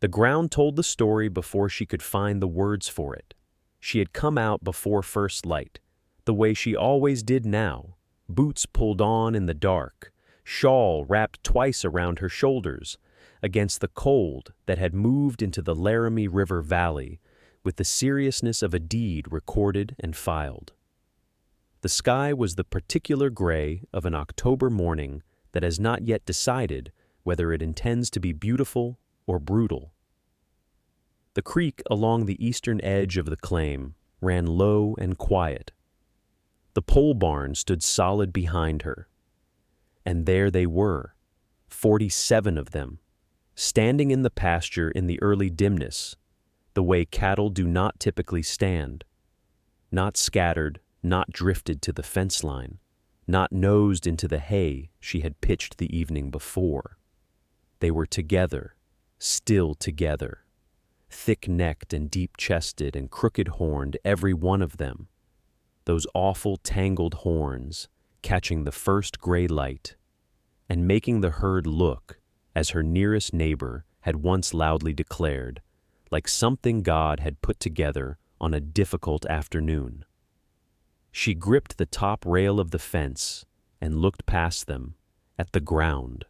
The ground told the story before she could find the words for it. She had come out before first light, the way she always did now, boots pulled on in the dark, shawl wrapped twice around her shoulders, against the cold that had moved into the Laramie River Valley with the seriousness of a deed recorded and filed. The sky was the particular gray of an October morning that has not yet decided whether it intends to be beautiful or brutal. The creek along the eastern edge of the claim ran low and quiet. The pole barn stood solid behind her. And there they were, 47 of them, standing in the pasture in the early dimness, the way cattle do not typically stand, not scattered, not drifted to the fence line, not nosed into the hay she had pitched the evening before. They were together, still together, thick-necked and deep-chested and crooked-horned, every one of them, those awful tangled horns catching the first gray light and making the herd look, as her nearest neighbor had once loudly declared, like something God had put together on a difficult afternoon. She gripped the top rail of the fence and looked past them, at the ground.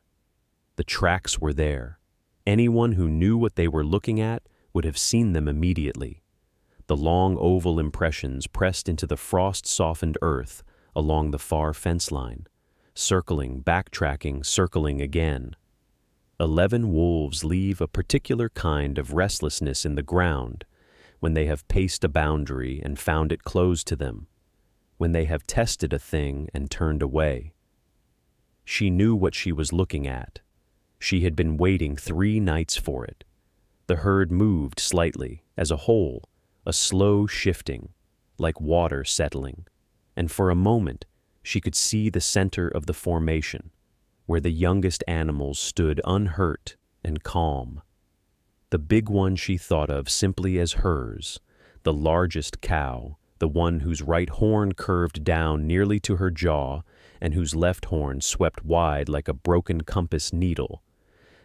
The tracks were there. Anyone who knew what they were looking at would have seen them immediately. The long oval impressions pressed into the frost-softened earth along the far fence line, circling, backtracking, circling again. 11 wolves leave a particular kind of restlessness in the ground when they have paced a boundary and found it closed to them, when they have tested a thing and turned away. She knew what she was looking at. She had been waiting 3 nights for it. The herd moved slightly, as a whole, a slow shifting, like water settling, and for a moment she could see the center of the formation, where the youngest animals stood unhurt and calm. The big one she thought of simply as hers, the largest cow, the one whose right horn curved down nearly to her jaw and whose left horn swept wide like a broken compass needle.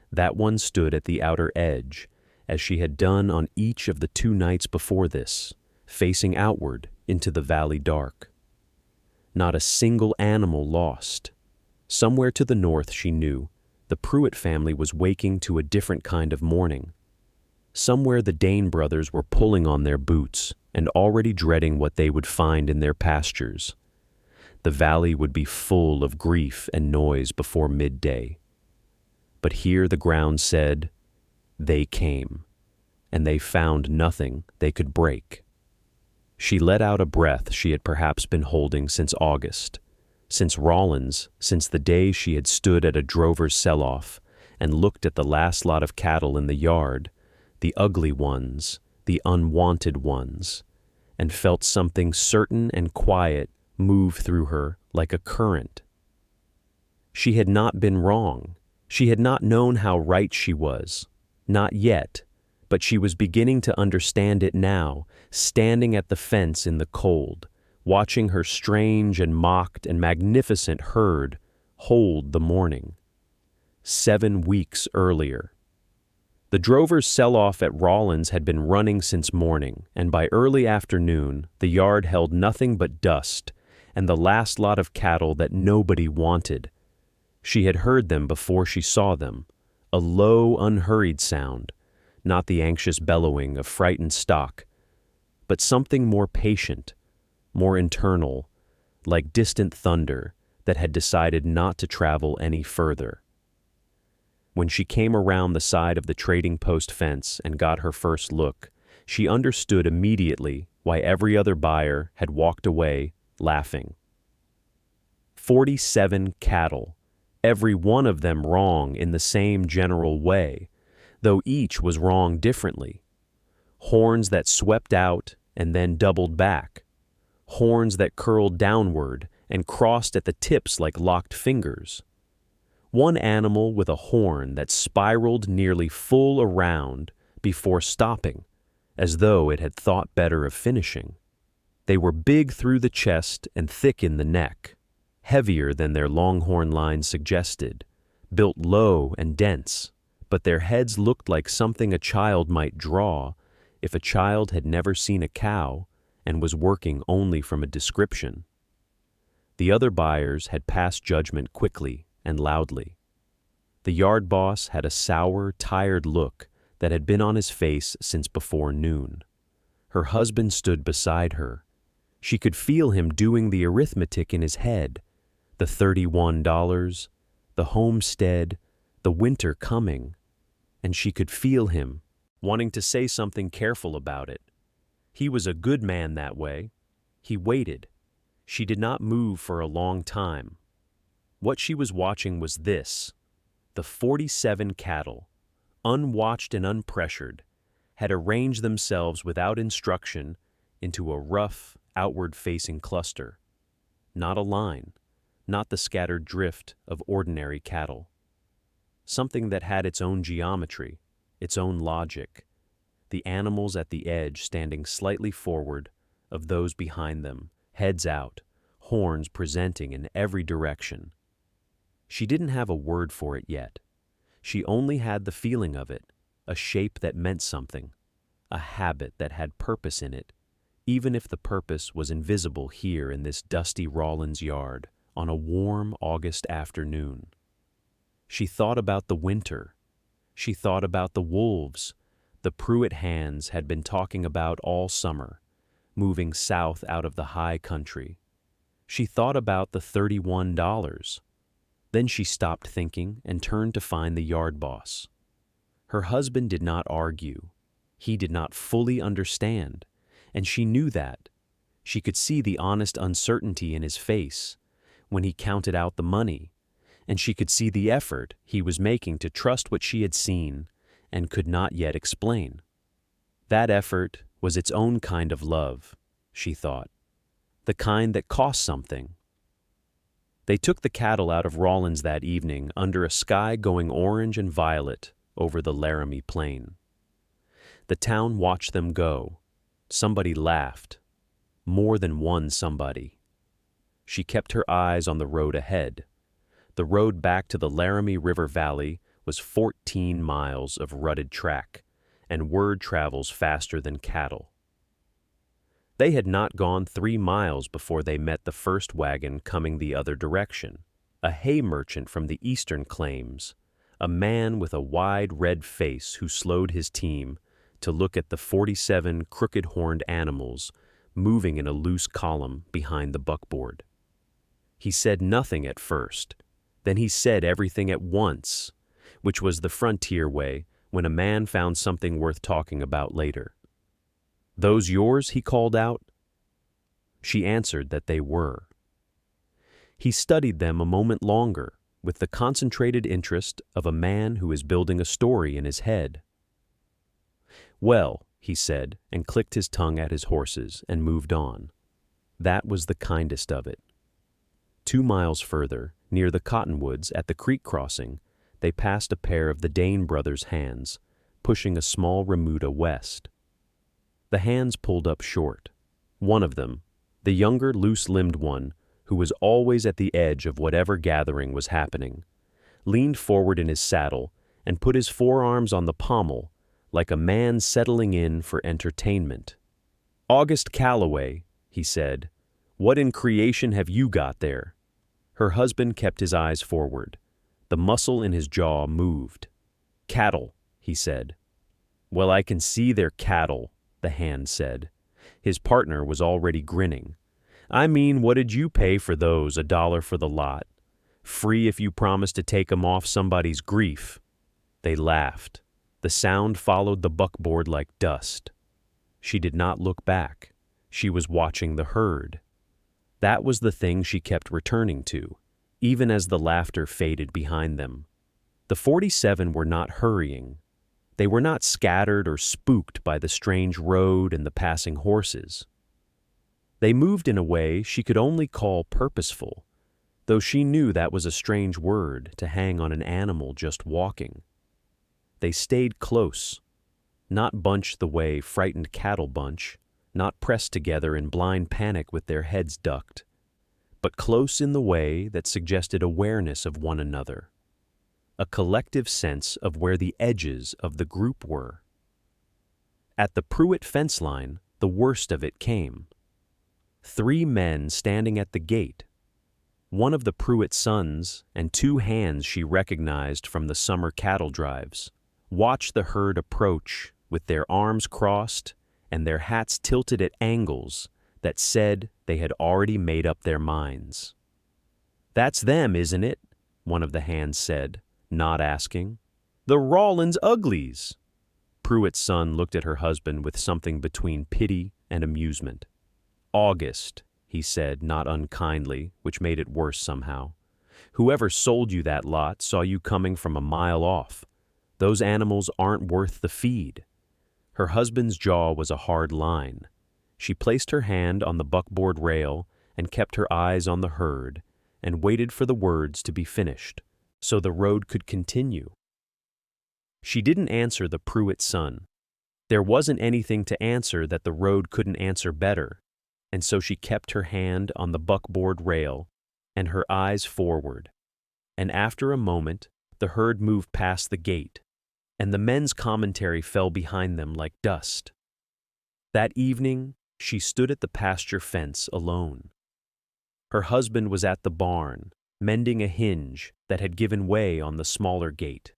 That one stood at the outer edge, as she had done on each of the 2 nights before this, facing outward into the valley dark. Not a single animal lost. Somewhere to the north, she knew, the Pruitt family was waking to a different kind of mourning. Somewhere the Dane brothers were pulling on their boots and already dreading what they would find in their pastures. The valley would be full of grief and noise before midday. But here the ground said, they came, and they found nothing they could break. She let out a breath she had perhaps been holding since August, since Rawlins, since the day she had stood at a drover's sell-off and looked at the last lot of cattle in the yard, the ugly ones, the unwanted ones, and felt something certain and quiet move through her like a current. She had not been wrong. She had not known how right she was. Not yet, but she was beginning to understand it now, standing at the fence in the cold, watching her strange and mocked and magnificent herd hold the morning. 7 weeks earlier. The drover's sell-off at Rawlins had been running since morning, and by early afternoon the yard held nothing but dust and the last lot of cattle that nobody wanted. She had heard them before she saw them, a low, unhurried sound, not the anxious bellowing of frightened stock, but something more patient, more internal, like distant thunder that had decided not to travel any further. When she came around the side of the trading post fence and got her first look, she understood immediately why every other buyer had walked away laughing. 47 cattle, every one of them wrong in the same general way, though each was wrong differently. Horns that swept out and then doubled back. Horns that curled downward and crossed at the tips like locked fingers. One animal with a horn that spiraled nearly full around before stopping, as though it had thought better of finishing. They were big through the chest and thick in the neck, heavier than their longhorn lines suggested, built low and dense, but their heads looked like something a child might draw if a child had never seen a cow and was working only from a description. The other buyers had passed judgment quickly and loudly. The yard boss had a sour, tired look that had been on his face since before noon. Her husband stood beside her. She could feel him doing the arithmetic in his head, the $31, the homestead, the winter coming, and she could feel him wanting to say something careful about it. He was a good man that way. He waited. She did not move for a long time. What she was watching was this. The 47 cattle, unwatched and unpressured, had arranged themselves without instruction into a rough, outward-facing cluster. Not a line, not the scattered drift of ordinary cattle. Something that had its own geometry, its own logic, the animals at the edge standing slightly forward of those behind them, heads out, horns presenting in every direction. She didn't have a word for it yet. She only had the feeling of it, a shape that meant something, a habit that had purpose in it, even if the purpose was invisible here in this dusty Rawlins yard on a warm August afternoon. She thought about the winter. She thought about the wolves the Pruitt hands had been talking about all summer, moving south out of the high country. She thought about the $31. Then she stopped thinking and turned to find the yard boss. Her husband did not argue. He did not fully understand, and she knew that. She could see the honest uncertainty in his face when he counted out the money, and she could see the effort he was making to trust what she had seen and could not yet explain. That effort was its own kind of love, she thought, the kind that cost something. They took the cattle out of Rawlins that evening under a sky going orange and violet over the Laramie Plain. The town watched them go. Somebody laughed. More than one somebody. She kept her eyes on the road ahead. The road back to the Laramie River Valley was 14 miles of rutted track, and word travels faster than cattle. They had not gone 3 miles before they met the first wagon coming the other direction, a hay merchant from the eastern claims, a man with a wide red face who slowed his team to look at the 47 crooked-horned animals moving in a loose column behind the buckboard. He said nothing at first, then he said everything at once, which was the frontier way when a man found something worth talking about later. "Those yours?" he called out. She answered that they were. He studied them a moment longer with the concentrated interest of a man who is building a story in his head. "Well," he said, and clicked his tongue at his horses and moved on. That was the kindest of it. 2 miles further, near the cottonwoods at the creek crossing, they passed a pair of the Dane brothers' hands, pushing a small remuda west. The hands pulled up short. One of them, the younger, loose-limbed one, who was always at the edge of whatever gathering was happening, leaned forward in his saddle and put his forearms on the pommel like a man settling in for entertainment. "August Calloway," he said, "what in creation have you got there?" Her husband kept his eyes forward. The muscle in his jaw moved. "Cattle," he said. "Well, I can see they're cattle," the hand said. His partner was already grinning. "I mean, what did you pay for those, $1 for the lot? Free if you promise to take 'em off somebody's grief." They laughed. The sound followed the buckboard like dust. She did not look back. She was watching the herd. That was the thing she kept returning to, even as the laughter faded behind them. The 47 were not hurrying. They were not scattered or spooked by the strange road and the passing horses. They moved in a way she could only call purposeful, though she knew that was a strange word to hang on an animal just walking. They stayed close, not bunched the way frightened cattle bunch, not pressed together in blind panic with their heads ducked, but close in the way that suggested awareness of one another. a collective sense of where the edges of the group were. At the Pruitt fence line, the worst of it came. 3 men standing at the gate. One of the Pruitt sons and 2 hands she recognized from the summer cattle drives watched the herd approach with their arms crossed and their hats tilted at angles that said they had already made up their minds. "That's them, isn't it?" one of the hands said, not asking. "The Rawlins Uglies." Pruitt's son looked at her husband with something between pity and amusement. "August," he said, not unkindly, which made it worse somehow. "Whoever sold you that lot saw you coming from a mile off. Those animals aren't worth the feed." Her husband's jaw was a hard line. She placed her hand on the buckboard rail and kept her eyes on the herd and waited for the words to be finished, so the road could continue. She didn't answer the Pruitt son. There wasn't anything to answer that the road couldn't answer better, and so she kept her hand on the buckboard rail and her eyes forward. And after a moment, the herd moved past the gate, and the men's commentary fell behind them like dust. That evening, she stood at the pasture fence alone. Her husband was at the barn, mending a hinge that had given way on the smaller gate,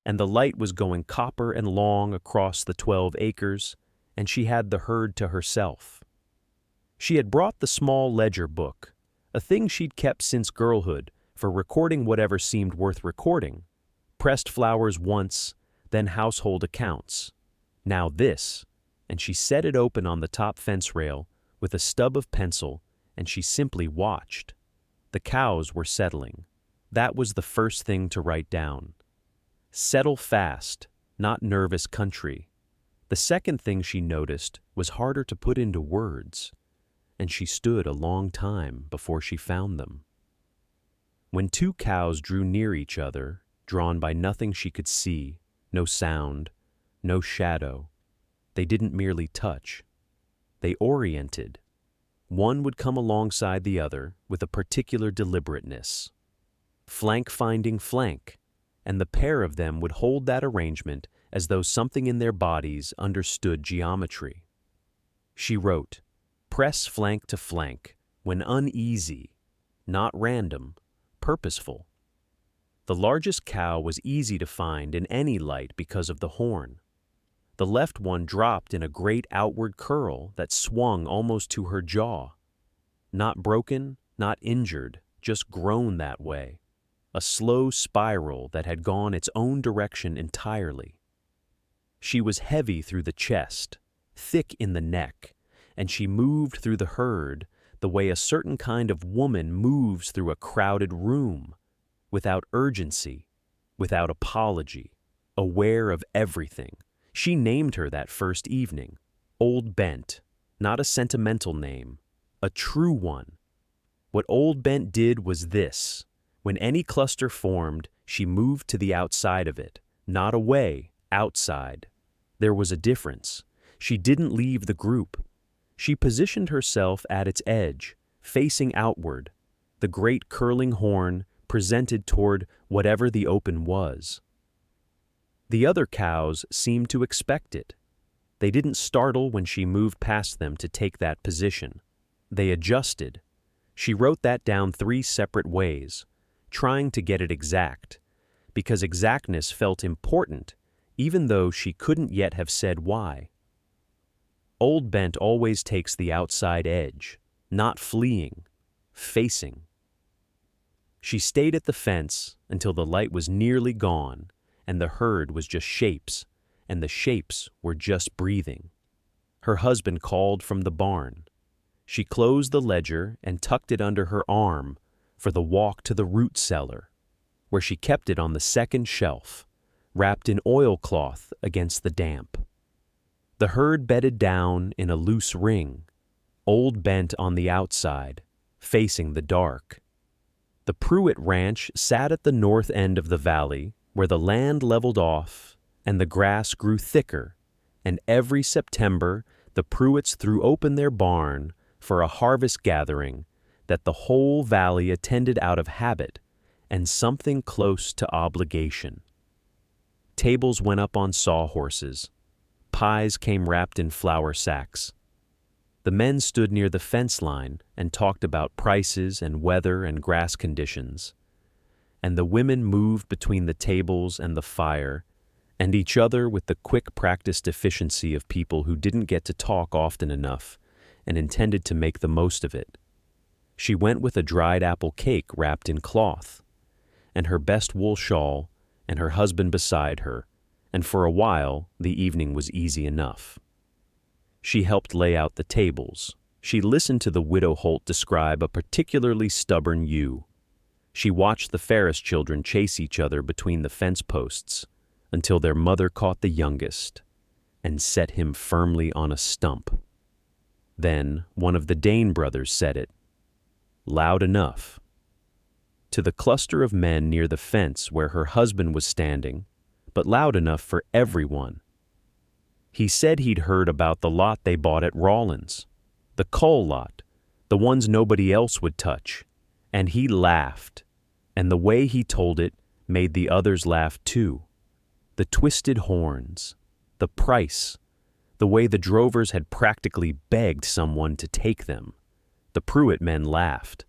and the light was going copper and long across the 12 acres, and she had the herd to herself. She had brought the small ledger book, a thing she'd kept since girlhood for recording whatever seemed worth recording. Pressed flowers once, then household accounts. Now this, and she set it open on the top fence rail with a stub of pencil, and she simply watched. The cows were settling. That was the first thing to write down. Settle fast, not nervous country. The second thing she noticed was harder to put into words, and she stood a long time before she found them. When 2 cows drew near each other, drawn by nothing she could see, no sound, no shadow, they didn't merely touch. They oriented. One would come alongside the other with a particular deliberateness. Flank finding flank, and the pair of them would hold that arrangement as though something in their bodies understood geometry. She wrote, "Press flank to flank, when uneasy, not random, purposeful." The largest cow was easy to find in any light because of the horn. The left one dropped in a great outward curl that swung almost to her jaw. Not broken, not injured, just grown that way. A slow spiral that had gone its own direction entirely. She was heavy through the chest, thick in the neck, and she moved through the herd the way a certain kind of woman moves through a crowded room, without urgency, without apology, aware of everything. She named her that first evening, Old Bent, not a sentimental name, a true one. What Old Bent did was this. When any cluster formed, she moved to the outside of it, not away, outside. There was a difference. She didn't leave the group. She positioned herself at its edge, facing outward, the great curling horn presented toward whatever the open was. The other cows seemed to expect it. They didn't startle when she moved past them to take that position. They adjusted. She wrote that down 3 separate ways, trying to get it exact, because exactness felt important, even though she couldn't yet have said why. Old Bent always takes the outside edge, not fleeing, facing. She stayed at the fence until the light was nearly gone, and the herd was just shapes, and the shapes were just breathing. Her husband called from the barn. She closed the ledger and tucked it under her arm for the walk to the root cellar, where she kept it on the second shelf, wrapped in oilcloth against the damp. The herd bedded down in a loose ring, Old Bent on the outside, facing the dark. The Pruitt Ranch sat at the north end of the valley, where the land leveled off and the grass grew thicker, and every September the Pruitts threw open their barn for a harvest gathering that the whole valley attended out of habit and something close to obligation. Tables went up on sawhorses. Pies came wrapped in flour sacks. The men stood near the fence line and talked about prices and weather and grass conditions. And the women moved between the tables and the fire and each other with the quick practiced efficiency of people who didn't get to talk often enough and intended to make the most of it. She went with a dried apple cake wrapped in cloth, and her best wool shawl, and her husband beside her, and for a while the evening was easy enough. She helped lay out the tables. She listened to the widow Holt describe a particularly stubborn ewe. She watched the Ferris children chase each other between the fence posts until their mother caught the youngest and set him firmly on a stump. Then one of the Dane brothers said it, loud enough, to the cluster of men near the fence where her husband was standing, but loud enough for everyone. He said he'd heard about the lot they bought at Rawlins, the coal lot, the ones nobody else would touch, and he laughed, and the way he told it made the others laugh too. The twisted horns, the price, the way the drovers had practically begged someone to take them. The Pruitt men laughed.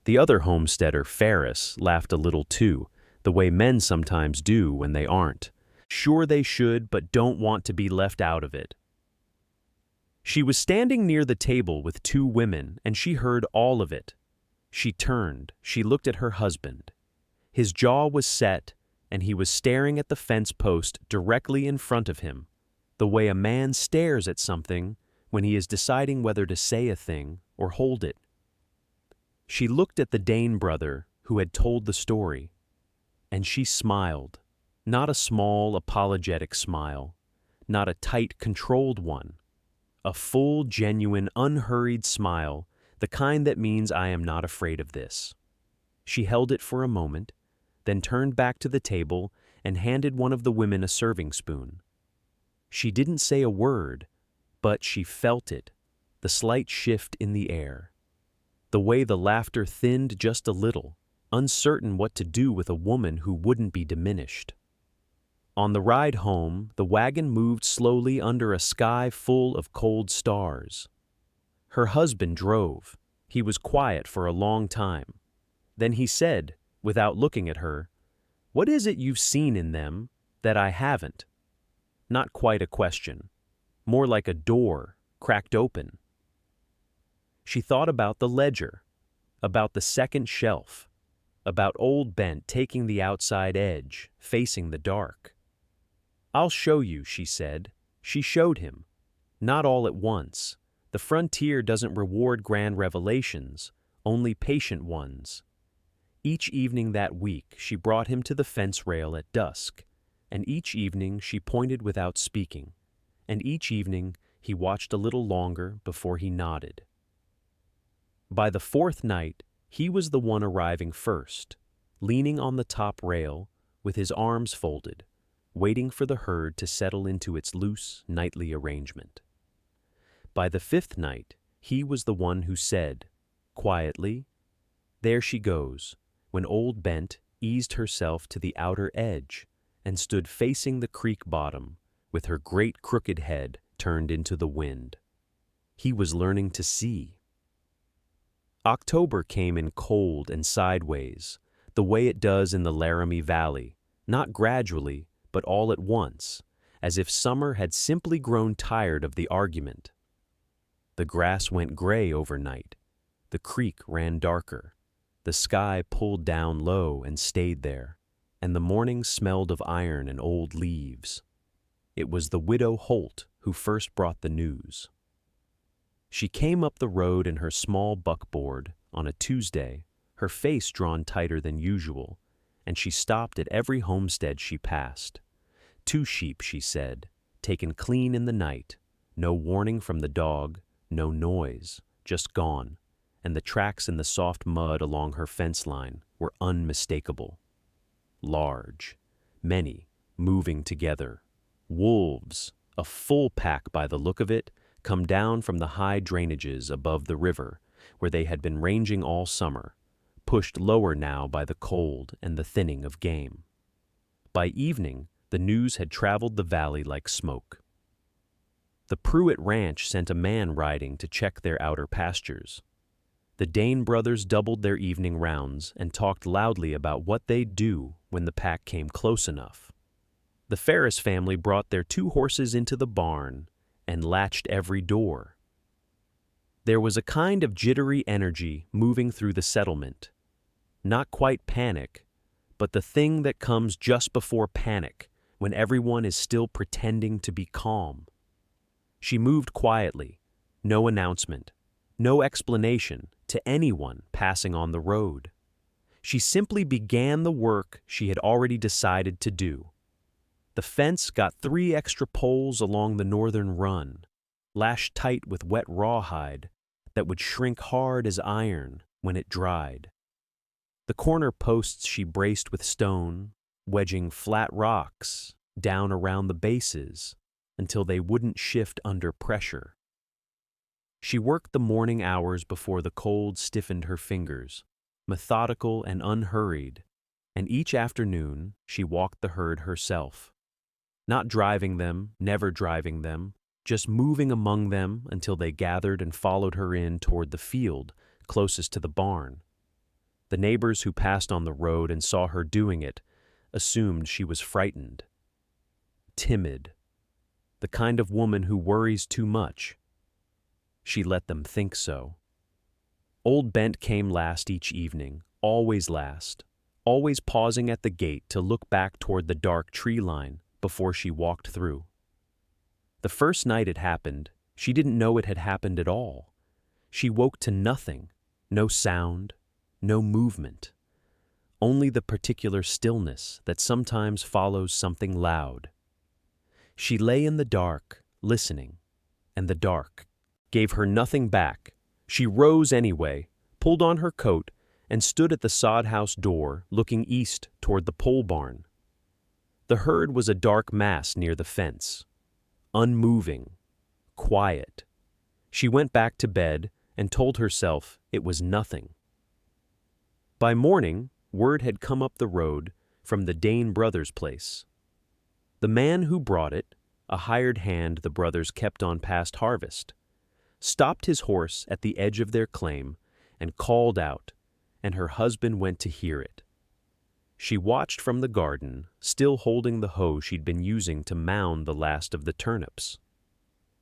The other homesteader, Ferris, laughed a little too, the way men sometimes do when they aren't. Sure they should, but don't want to be left out of it. She was standing near the table with two women, and she heard all of it. She turned, she looked at her husband. His jaw was set, and he was staring at the fence post directly in front of him, the way a man stares at something when he is deciding whether to say a thing or hold it. She looked at the Dane brother who had told the story, and she smiled, not a small, apologetic smile, not a tight, controlled one, a full, genuine, unhurried smile, the kind that means I am not afraid of this. She held it for a moment, then turned back to the table and handed one of the women a serving spoon. She didn't say a word, but she felt it, the slight shift in the air. The way the laughter thinned just a little, uncertain what to do with a woman who wouldn't be diminished. On the ride home, the wagon moved slowly under a sky full of cold stars. Her husband drove. He was quiet for a long time. Then he said, without looking at her, "What is it you've seen in them that I haven't?" Not quite a question, more like a door cracked open. She thought about the ledger, about the second shelf, about old Bent taking the outside edge, facing the dark. "I'll show you," she said. She showed him. Not all at once. The frontier doesn't reward grand revelations, only patient ones. Each evening that week she brought him to the fence rail at dusk, and each evening she pointed without speaking, and each evening he watched a little longer before he nodded. By the fourth night, he was the one arriving first, leaning on the top rail with his arms folded, waiting for the herd to settle into its loose, nightly arrangement. By the fifth night, he was the one who said, quietly, "There she goes," when old Bent eased herself to the outer edge and stood facing the creek bottom with her great crooked head turned into the wind. He was learning to see. October came in cold and sideways, the way it does in the Laramie Valley, not gradually, but all at once, as if summer had simply grown tired of the argument. The grass went gray overnight. The creek ran darker. The sky pulled down low and stayed there, and the morning smelled of iron and old leaves. It was the widow Holt who first brought the news. She came up the road in her small buckboard on a Tuesday, her face drawn tighter than usual, and she stopped at every homestead she passed. 2 sheep, she said, taken clean in the night, no warning from the dog, no noise, just gone, and the tracks in the soft mud along her fence line were unmistakable. Large, many, moving together. Wolves, a full pack by the look of it, come down from the high drainages above the river, where they had been ranging all summer, pushed lower now by the cold and the thinning of game. By evening, the news had traveled the valley like smoke. The Pruitt Ranch sent a man riding to check their outer pastures. The Dane brothers doubled their evening rounds and talked loudly about what they'd do when the pack came close enough. The Ferris family brought their 2 horses into the barn and latched every door. There was a kind of jittery energy moving through the settlement. Not quite panic, but the thing that comes just before panic, when everyone is still pretending to be calm. She moved quietly, no announcement, no explanation to anyone passing on the road. She simply began the work she had already decided to do. The fence got 3 extra poles along the northern run, lashed tight with wet rawhide that would shrink hard as iron when it dried. The corner posts she braced with stone, wedging flat rocks down around the bases until they wouldn't shift under pressure. She worked the morning hours before the cold stiffened her fingers, methodical and unhurried, and each afternoon she walked the herd herself. Not driving them, never driving them, just moving among them until they gathered and followed her in toward the field closest to the barn. The neighbors who passed on the road and saw her doing it assumed she was frightened, timid, the kind of woman who worries too much. She let them think so. Old Bent came last each evening, always last, always pausing at the gate to look back toward the dark tree line before she walked through. The first night it happened, she didn't know it had happened at all. She woke to nothing, no sound, no movement, only the particular stillness that sometimes follows something loud. She lay in the dark, listening, and the dark gave her nothing back. She rose anyway, pulled on her coat, and stood at the sod house door looking east toward the pole barn. The herd was a dark mass near the fence, unmoving, quiet. She went back to bed and told herself it was nothing. By morning, word had come up the road from the Dane brothers' place. The man who brought it, a hired hand the brothers kept on past harvest, stopped his horse at the edge of their claim and called out, and her husband went to hear it. She watched from the garden, still holding the hoe she'd been using to mound the last of the turnips.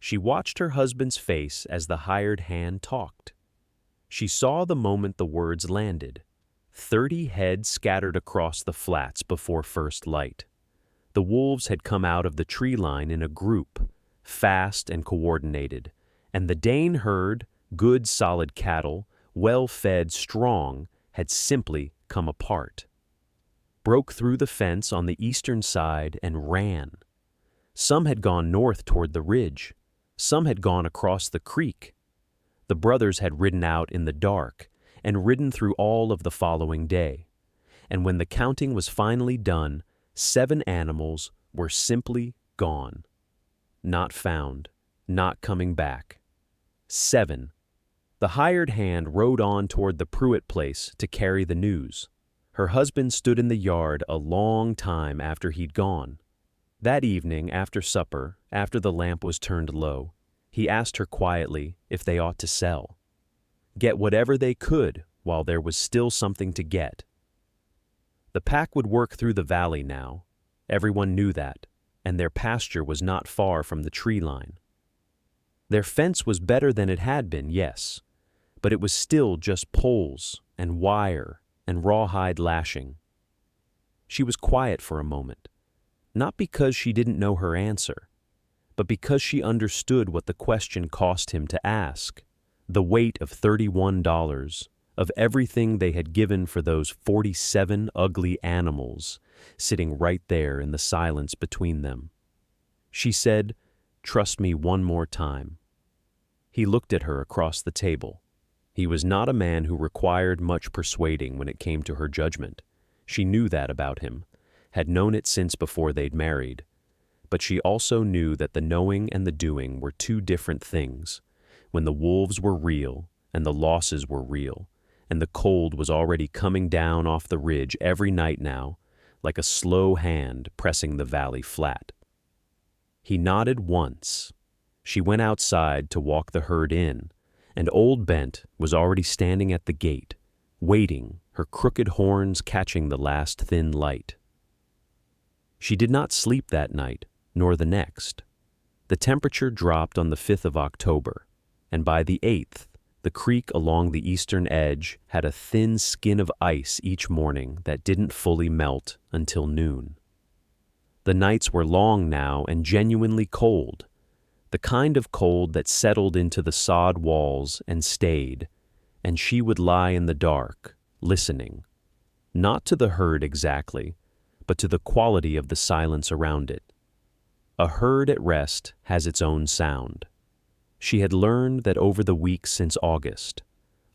She watched her husband's face as the hired hand talked. She saw the moment the words landed. 30 head scattered across the flats before first light. The wolves had come out of the tree line in a group, fast and coordinated, and the Dane herd, good solid cattle, well-fed, strong, had simply come apart. Broke through the fence on the eastern side and ran. Some had gone north toward the ridge. Some had gone across the creek. The brothers had ridden out in the dark and ridden through all of the following day. And when the counting was finally done, 7 animals were simply gone. Not found, not coming back. 7. The hired hand rode on toward the Pruitt place to carry the news. Her husband stood in the yard a long time after he'd gone. That evening, after supper, after the lamp was turned low, he asked her quietly if they ought to sell. Get whatever they could while there was still something to get. The pack would work through the valley now. Everyone knew that, and their pasture was not far from the tree line. Their fence was better than it had been, yes, but it was still just poles and wire and rawhide lashing. She was quiet for a moment, not because she didn't know her answer, but because she understood what the question cost him to ask, the weight of $31, of everything they had given for those 47 ugly animals sitting right there in the silence between them. She said, "Trust me one more time." He looked at her across the table. He was not a man who required much persuading when it came to her judgment. She knew that about him, had known it since before they'd married. But she also knew that the knowing and the doing were 2 different things, when the wolves were real and the losses were real, and the cold was already coming down off the ridge every night now, like a slow hand pressing the valley flat. He nodded once. She went outside to walk the herd in, and old Bent was already standing at the gate, waiting, her crooked horns catching the last thin light. She did not sleep that night, nor the next. The temperature dropped on the 5th of October, and by the 8th, the creek along the eastern edge had a thin skin of ice each morning that didn't fully melt until noon. The nights were long now and genuinely cold, the kind of cold that settled into the sod walls and stayed, and she would lie in the dark, listening, not to the herd exactly, but to the quality of the silence around it. A herd at rest has its own sound. She had learned that over the weeks since August,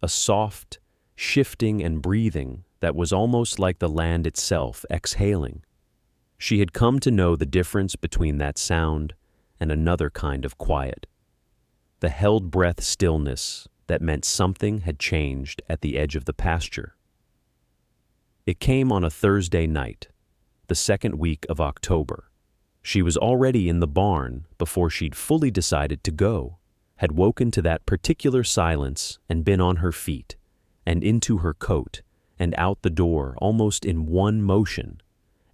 a soft, shifting and breathing that was almost like the land itself exhaling. She had come to know the difference between that sound and another kind of quiet, the held breath stillness that meant something had changed at the edge of the pasture. It came on a Thursday night, the second week of October. She was already in the barn before she'd fully decided to go, had woken to that particular silence and been on her feet, and into her coat, and out the door almost in one motion,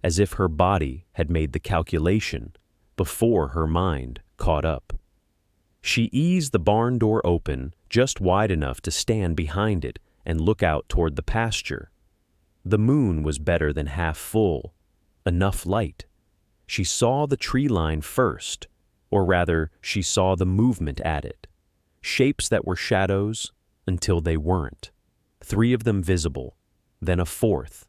as if her body had made the calculation before her mind caught up. She eased the barn door open just wide enough to stand behind it and look out toward the pasture. The moon was better than half full, enough light. She saw the tree line first, or rather, she saw the movement at it. Shapes that were shadows until they weren't. 3 of them visible, then a 4th,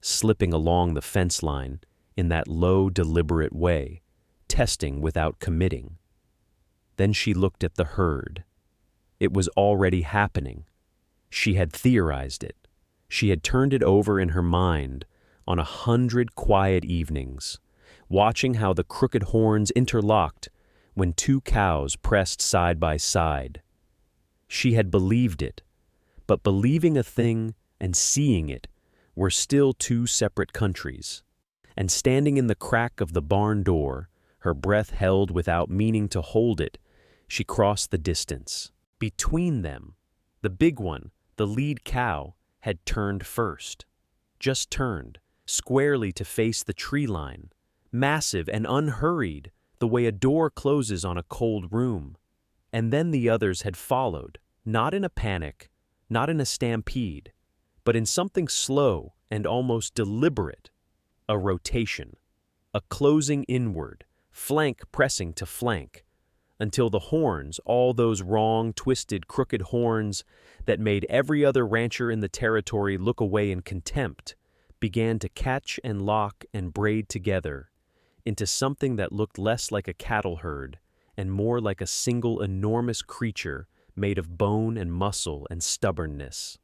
slipping along the fence line in that low, deliberate way, testing without committing. Then she looked at the herd. It was already happening. She had theorized it. She had turned it over in her mind on 100 quiet evenings, watching how the crooked horns interlocked when 2 cows pressed side by side. She had believed it, but believing a thing and seeing it were still 2 separate countries. And standing in the crack of the barn door, her breath held without meaning to hold it, she crossed the distance. Between them, the big one, the lead cow, had turned first. Just turned, squarely to face the tree line, massive and unhurried, the way a door closes on a cold room. And then the others had followed, not in a panic, not in a stampede, but in something slow and almost deliberate, a rotation, a closing inward, flank pressing to flank, until the horns, all those wrong, twisted, crooked horns that made every other rancher in the territory look away in contempt, began to catch and lock and braid together into something that looked less like a cattle herd and more like a single enormous creature made of bone and muscle and stubbornness.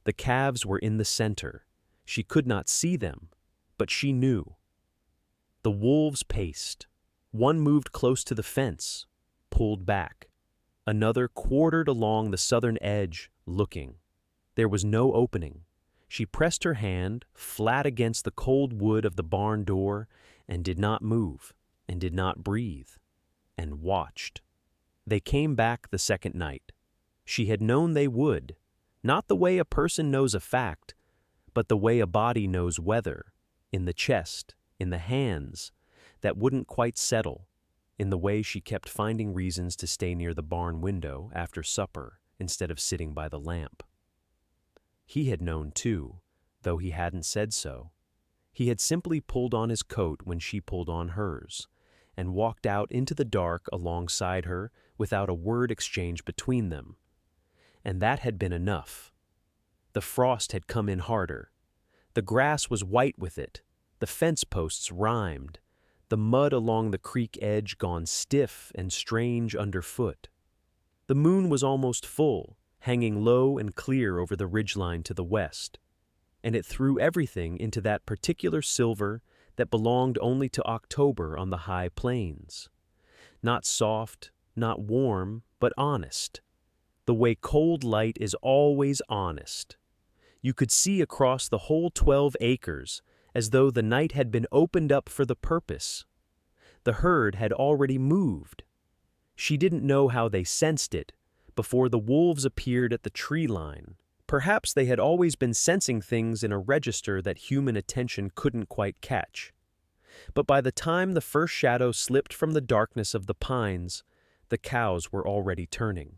The calves were in the center. She could not see them, but she knew. The wolves paced. One moved close to the fence, pulled back. Another quartered along the southern edge, looking. There was no opening. She pressed her hand flat against the cold wood of the barn door and did not move, and did not breathe, and watched. They came back the second night. She had known they would, not the way a person knows a fact, but the way a body knows weather, in the chest, in the hands, that wouldn't quite settle, in the way she kept finding reasons to stay near the barn window after supper instead of sitting by the lamp. He had known too, though he hadn't said so. He had simply pulled on his coat when she pulled on hers, and walked out into the dark alongside her without a word exchanged between them. And that had been enough. The frost had come in harder. The grass was white with it. The fence posts rhymed. The mud along the creek edge gone stiff and strange underfoot. The moon was almost full, hanging low and clear over the ridgeline to the west, and it threw everything into that particular silver that belonged only to October on the high plains. Not soft, not warm, but honest. The way cold light is always honest, You could see across the whole 12 acres, as though the night had been opened up for the purpose. The herd had already moved. She didn't know how they sensed it before the wolves appeared at the tree line. Perhaps they had always been sensing things in a register that human attention couldn't quite catch. But by the time the first shadow slipped from the darkness of the pines, the cows were already turning.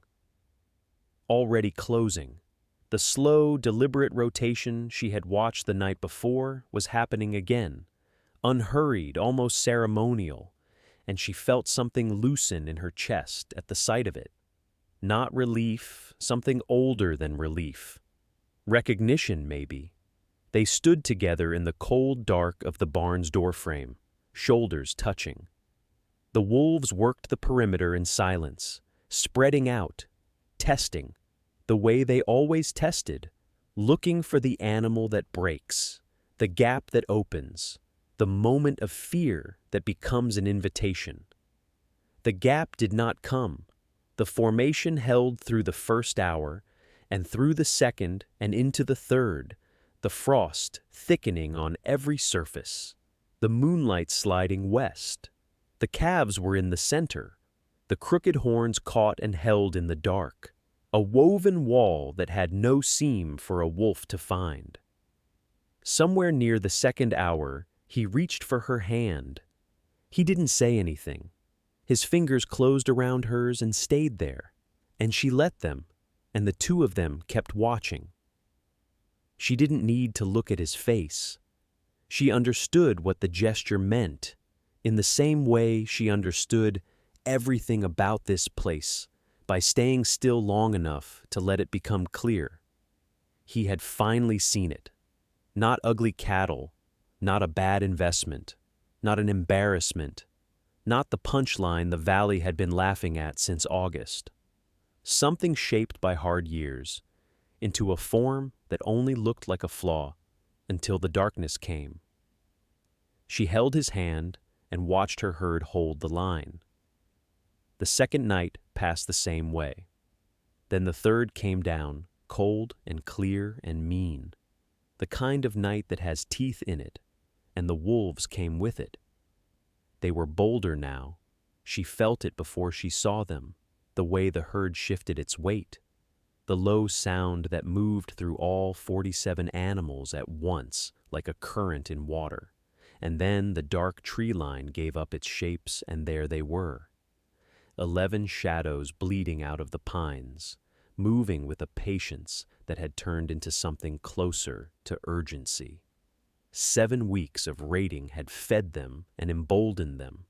Already closing. The slow, deliberate rotation she had watched the night before was happening again, unhurried, almost ceremonial, and she felt something loosen in her chest at the sight of it. Not relief, something older than relief. Recognition, maybe. They stood together in the cold dark of the barn's doorframe, shoulders touching. The wolves worked the perimeter in silence, spreading out, testing, the way they always tested, looking for the animal that breaks, the gap that opens, the moment of fear that becomes an invitation. The gap did not come. The formation held through the first hour, and through the second and into the third, the frost thickening on every surface, the moonlight sliding west. The calves were in the center, the crooked horns caught and held in the dark, a woven wall that had no seam for a wolf to find. Somewhere near the second hour, he reached for her hand. He didn't say anything. His fingers closed around hers and stayed there, and she let them, and the two of them kept watching. She didn't need to look at his face. She understood what the gesture meant, in the same way she understood everything about this place by staying still long enough to let it become clear. He had finally seen it. Not ugly cattle, not a bad investment, not an embarrassment, not the punchline the valley had been laughing at since August. Something shaped by hard years, into a form that only looked like a flaw until the darkness came. She held his hand and watched her herd hold the line. The second night passed the same way. Then the third came down, cold and clear and mean, the kind of night that has teeth in it, and the wolves came with it. They were bolder now. She felt it before she saw them, the way the herd shifted its weight, the low sound that moved through all 47 animals at once like a current in water. And then the dark tree line gave up its shapes, and there they were. 11 shadows bleeding out of the pines, moving with a patience that had turned into something closer to urgency. 7 weeks of raiding had fed them and emboldened them,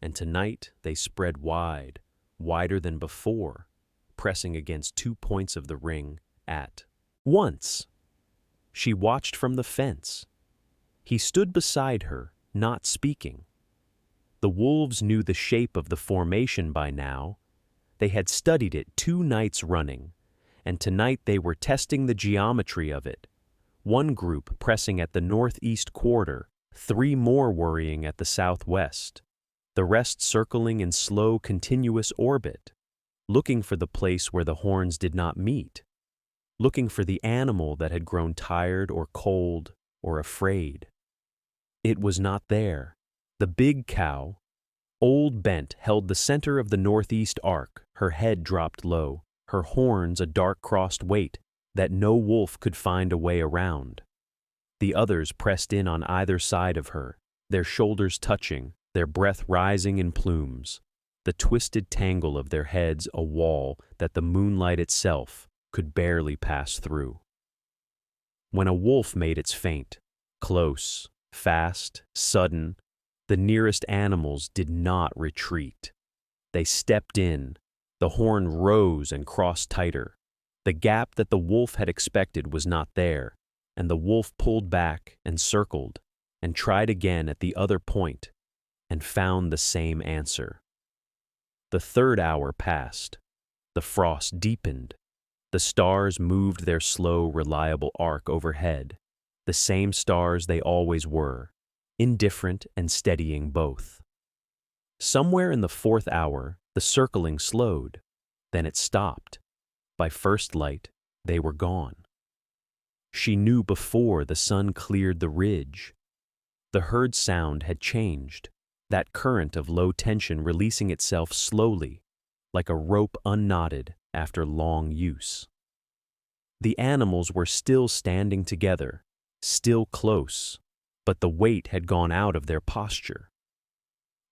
and tonight they spread wide, wider than before, pressing against 2 points of the ring at once. She watched from the fence. He stood beside her, not speaking. The wolves knew the shape of the formation by now. They had studied it 2 nights running, and tonight they were testing the geometry of it. One group pressing at the northeast quarter, 3 more worrying at the southwest, the rest circling in slow, continuous orbit, looking for the place where the horns did not meet, looking for the animal that had grown tired or cold or afraid. It was not there. The big cow, old bent, held the center of the northeast arc, her head dropped low, her horns a dark crossed weight that no wolf could find a way around. The others pressed in on either side of her, their shoulders touching, their breath rising in plumes, the twisted tangle of their heads a wall that the moonlight itself could barely pass through. When a wolf made its feint, close, fast, sudden, the nearest animals did not retreat. They stepped in. The horn rose and crossed tighter. The gap that the wolf had expected was not there, and the wolf pulled back and circled and tried again at the other point and found the same answer. The third hour passed. The frost deepened. The stars moved their slow, reliable arc overhead, the same stars they always were, indifferent and steadying both. Somewhere in the 4th hour, the circling slowed. Then it stopped. By first light, they were gone. She knew before the sun cleared the ridge. The herd sound had changed, that current of low tension releasing itself slowly, like a rope unknotted after long use. The animals were still standing together, still close, but the weight had gone out of their posture.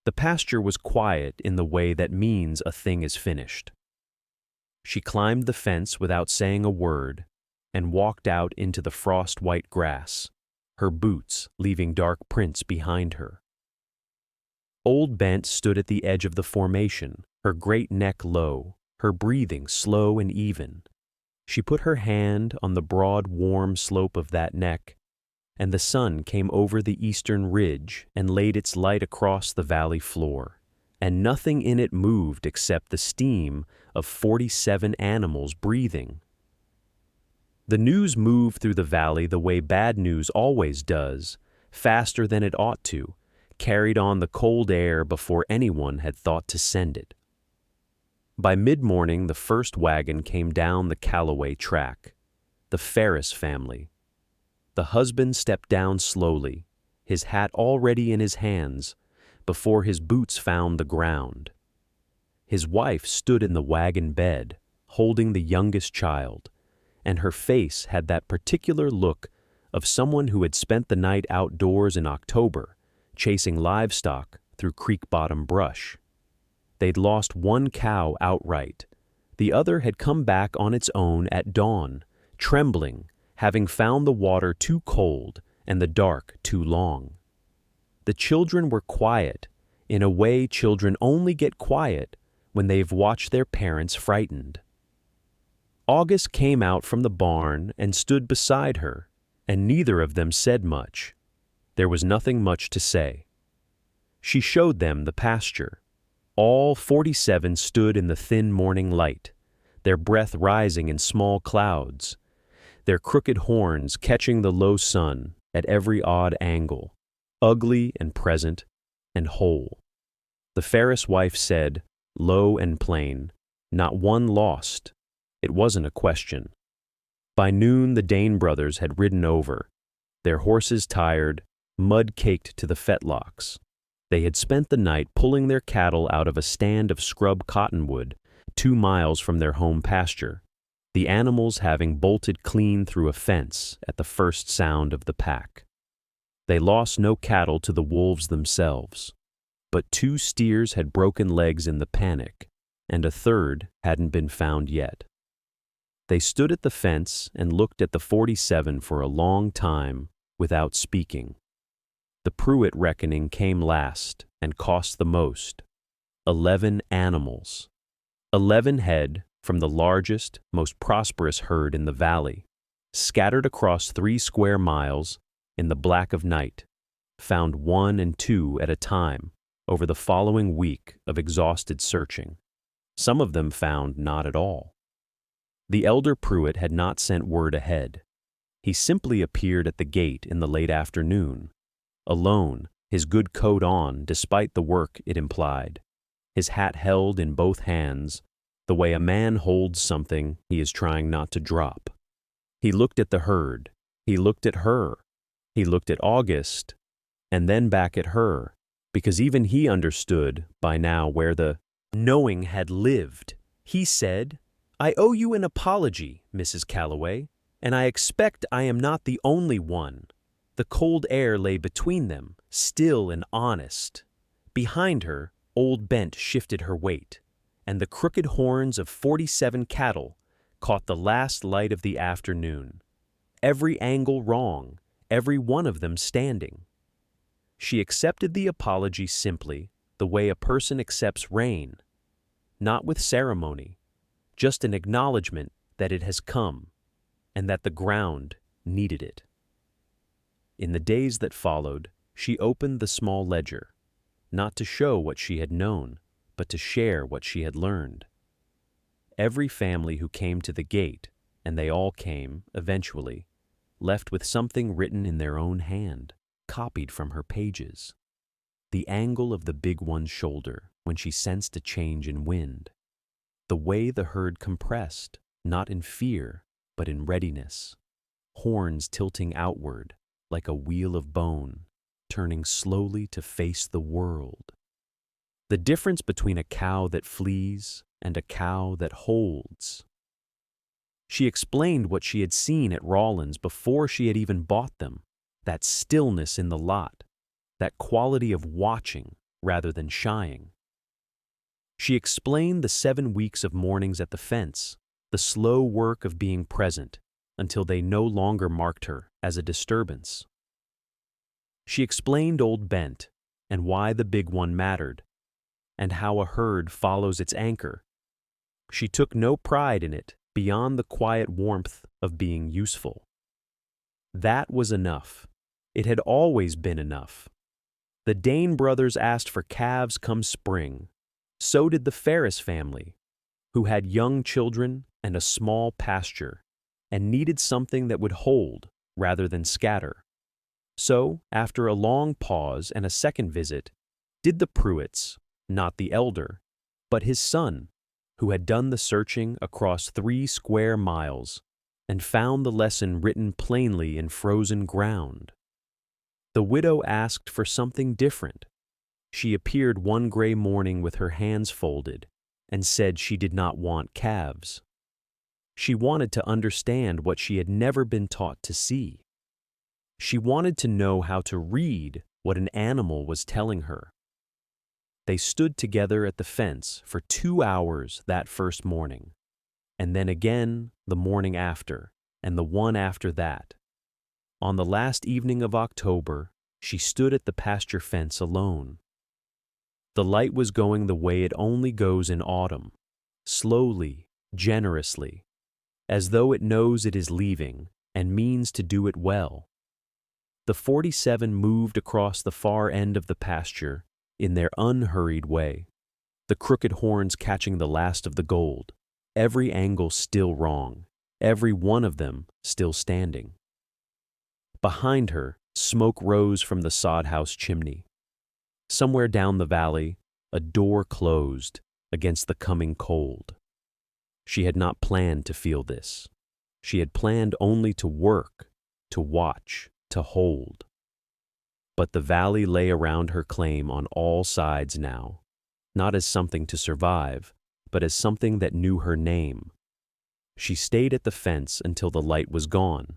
The pasture was quiet in the way that means a thing is finished. She climbed the fence without saying a word and walked out into the frost-white grass, her boots leaving dark prints behind her. Old Bent stood at the edge of the formation, her great neck low, her breathing slow and even. She put her hand on the broad, warm slope of that neck, and the sun came over the eastern ridge and laid its light across the valley floor, and nothing in it moved except the steam of 47 animals breathing. The news moved through the valley the way bad news always does, faster than it ought to, carried on the cold air before anyone had thought to send it. By mid-morning, the first wagon came down the Calloway track, the Ferris family. The husband stepped down slowly, his hat already in his hands, before his boots found the ground. His wife stood in the wagon bed, holding the youngest child, and her face had that particular look of someone who had spent the night outdoors in October, chasing livestock through creek-bottom brush. They'd lost one cow outright. The other had come back on its own at dawn, trembling, having found the water too cold and the dark too long. The children were quiet, in a way children only get quiet when they've watched their parents frightened. August came out from the barn and stood beside her, and neither of them said much. There was nothing much to say. She showed them the pasture. All 47 stood in the thin morning light, their breath rising in small clouds, their crooked horns catching the low sun at every odd angle, ugly and present and whole. The Ferris wife said, low and plain, not one lost. It wasn't a question. By noon the Dane brothers had ridden over, their horses tired, mud-caked to the fetlocks. They had spent the night pulling their cattle out of a stand of scrub cottonwood 2 miles from their home pasture, the animals having bolted clean through a fence at the first sound of the pack. They lost no cattle to the wolves themselves, but 2 steers had broken legs in the panic, and a third hadn't been found yet. They stood at the fence and looked at the 47 for a long time without speaking. The Pruitt reckoning came last and cost the most. 11 animals. 11 head from the largest, most prosperous herd in the valley, scattered across 3 square miles in the black of night, found 1 and 2 at a time over the following week of exhausted searching. Some of them found not at all. The elder Pruitt had not sent word ahead. He simply appeared at the gate in the late afternoon, alone, his good coat on despite the work it implied, his hat held in both hands, the way a man holds something he is trying not to drop. He looked at the herd, he looked at her, he looked at August, and then back at her, because even he understood by now where the knowing had lived. He said, "I owe you an apology, Mrs. Calloway, and I expect I am not the only one." The cold air lay between them, still and honest. Behind her, Old Bent shifted her weight, and the crooked horns of 47 cattle caught the last light of the afternoon. Every angle wrong, every one of them standing. She accepted the apology simply, the way a person accepts rain, not with ceremony, just an acknowledgement that it has come, and that the ground needed it. In the days that followed, she opened the small ledger, not to show what she had known, but to share what she had learned. Every family who came to the gate, and they all came, eventually, left with something written in their own hand, copied from her pages. The angle of the big one's shoulder when she sensed a change in wind. The way the herd compressed, not in fear, but in readiness. horns tilting outward like a wheel of bone, turning slowly to face the world. The difference between a cow that flees and a cow that holds. She explained what she had seen at Rawlins before she had even bought them, that stillness in the lot, that quality of watching rather than shying. She explained the 7 weeks of mornings at the fence, the slow work of being present until they no longer marked her as a disturbance. She explained Old Bent and why the big one mattered, and how a herd follows its anchor. She took no pride in it beyond the quiet warmth of being useful. That was enough. It had always been enough. The Dane brothers asked for calves come spring. So did the Ferris family, who had young children and a small pasture, and needed something that would hold rather than scatter. So, after a long pause and a second visit, did the Pruitts, not the elder, but his son, who had done the searching across 3 square miles and found the lesson written plainly in frozen ground. The widow asked for something different. She appeared one gray morning with her hands folded and said she did not want calves. She wanted to understand what she had never been taught to see. She wanted to know how to read what an animal was telling her. They stood together at the fence for 2 hours that first morning, and then again the morning after, and the one after that. On the last evening of October, she stood at the pasture fence alone. The light was going the way it only goes in autumn, slowly, generously, as though it knows it is leaving and means to do it well. The 47 moved across the far end of the pasture in their unhurried way, the crooked horns catching the last of the gold, every angle still wrong, every one of them still standing. Behind her, smoke rose from the sod house chimney. Somewhere down the valley, a door closed against the coming cold. She had not planned to feel this. She had planned only to work, to watch, to hold. But the valley lay around her claim on all sides now, not as something to survive, but as something that knew her name. She stayed at the fence until the light was gone,